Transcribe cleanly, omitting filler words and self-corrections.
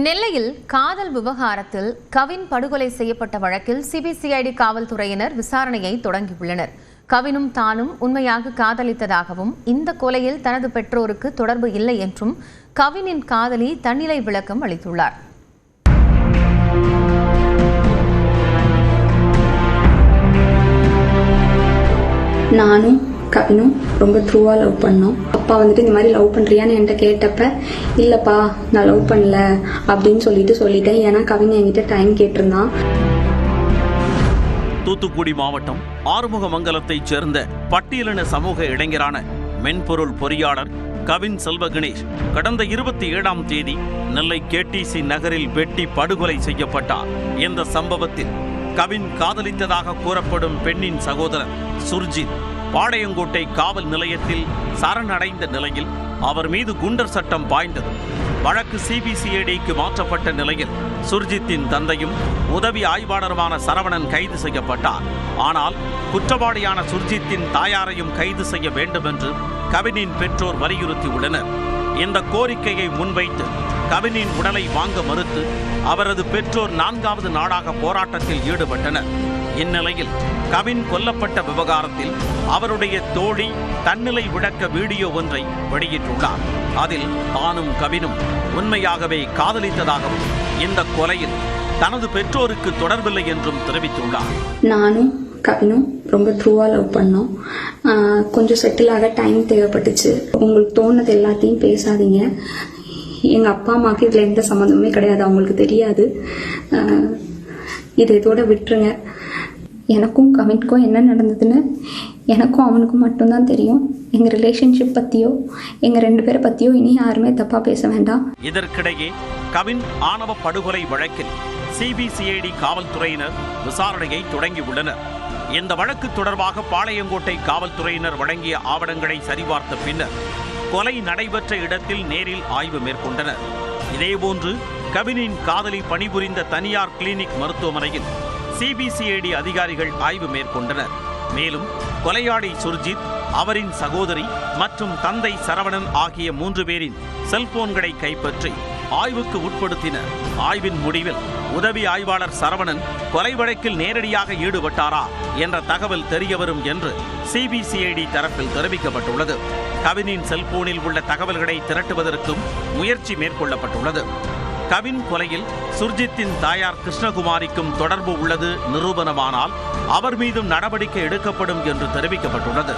நெல்லையில் காதல் விவகாரத்தில் கவின் படுகொலை செய்யப்பட்ட வழக்கில் சிபிசிஐடி காவல்துறையினர் விசாரணையை தொடங்கியுள்ளனர். கவினும் தானும் உண்மையாக காதலித்ததாகவும் இந்த கொலையில் தனது பெற்றோருக்கு தொடர்பு இல்லை என்றும் கவினின் காதலி தன்னிலை விளக்கம் அளித்துள்ளார். நானும் கவினும் ரொம்ப ட்ரூவாக லவ் பண்ணோம். அப்பா இந்த மாதிரி லவ் பண்ணுறியான்னு என்கிட்ட கேட்டப்ப இல்லைப்பா நான் லவ் பண்ணல அப்படின்னு சொல்லிட்டேன். ஏன்னா கவின் என்கிட்ட டைம் கேட்டிருந்தான். தூத்துக்குடி மாவட்டம் ஆறுமுகமங்கலத்தைச் சேர்ந்த பட்டியலின சமூக இளைஞரான மென்பொருள் பொறியாளர் கவின் செல்வ கணேஷ் கடந்த 27ஆம் தேதி நெல்லை கேடிசி நகரில் வெட்டி படுகொலை செய்யப்பட்டார். இந்த சம்பவத்தில் கவின் காதலித்ததாக கூறப்படும் பெண்ணின் சகோதரர் சுர்ஜித் பாளையங்கோட்டை காவல் நிலையத்தில் சரணடைந்த நிலையில் அவர் மீது குண்டர் சட்டம் பாய்ந்தது. வழக்கு சிபிசிஐடிக்கு மாற்றப்பட்ட நிலையில் சுர்ஜித்தின் தந்தையும் உதவி ஆய்வாளருமான சரவணன் கைது செய்யப்பட்டார். ஆனால் குற்றவாளியான சுர்ஜித்தின் தாயாரையும் கைது செய்ய வேண்டும் என்று கவினின் பெற்றோர் வலியுறுத்தியுள்ளனர். இந்த கோரிக்கையை முன்வைத்து கவினின் உடலை வாங்க மறுத்து அவரது பெற்றோர் 4வது நாளாக போராட்டத்தில் ஈடுபட்டனர். இந்நிலையில் கவின் கொல்லப்பட்ட விவகாரத்தில் அவருடைய தோழி தன்னிலை விளக்க வீடியோ ஒன்றை வெளியிட்டுள்ளார். அதில் தானும் கவினும் உண்மையாகவே காதலித்ததாகவும் இந்த கொலையில் தனது பெற்றோருக்கு தொடர்பில்லை என்றும் தெரிவித்துள்ளார். நானும் கவினும் ரொம்ப ட்ரூவாக லவ் பண்ணோம். கொஞ்சம் செட்டில் ஆக டைம் தேவைப்பட்டுச்சு. உங்களுக்கு தோணுது எல்லாத்தையும் பேசாதீங்க. எங்கள் அப்பா அம்மாவுக்கு இதில் எந்த சம்மந்தமுமே கிடையாது, அவங்களுக்கு தெரியாது, இதோட விட்டுருங்க. எனக்கும் கவினுக்கும் என்ன நடந்ததுன்னு எனக்கும் அவனுக்கும் மட்டும்தான் தெரியும். எங்கள் ரிலேஷன்ஷிப் பற்றியோ எங்கள் 2 பேரை பற்றியோ இனி யாருமே தப்பாக பேச வேண்டாம். இதற்கிடையே கவின் ஆணவ படுகொலை வழக்கில் சிபிசிஐடி காவல்துறையினர் விசாரணையை தொடங்கியுள்ளனர். இந்த வழக்கு தொடர்பாக பாளையங்கோட்டை காவல்துறையினர் வழங்கிய ஆவணங்களை சரிபார்த்த பின்னர் கொலை நடைபெற்ற இடத்தில் நேரில் ஆய்வு மேற்கொண்டனர். இதேபோன்று கவினின் காதலி பணிபுரிந்த தனியார் கிளினிக் மருத்துவமனையில் சிபிசிஐடி அதிகாரிகள் ஆய்வு மேற்கொண்டனர். மேலும் கொலையாளி சுர்ஜித், அவரின் சகோதரி மற்றும் தந்தை சரவணன் ஆகிய 3 பேரின் செல்போன்களை கைப்பற்றி ஆய்வுக்கு உட்படுத்தினர். ஆய்வின் முடிவில் உதவி ஆய்வாளர் சரவணன் கொலை வழக்கில் நேரடியாக ஈடுபட்டாரா என்ற தகவல் தெரியவரும் என்று சிபிசிஐடி தரப்பில் தெரிவிக்கப்பட்டுள்ளது. கவினின் செல்போனில் உள்ள தகவல்களை திரட்டுவதற்கும் முயற்சி மேற்கொள்ளப்பட்டுள்ளது. கவின் கொலையில் சுர்ஜித்தின் தாயார் கிருஷ்ணகுமாரிக்கும் தொடர்பு உள்ளது நிரூபணமானால் அவர் மீதும் நடவடிக்கை எடுக்கப்படும் என்று தெரிவிக்கப்பட்டுள்ளது.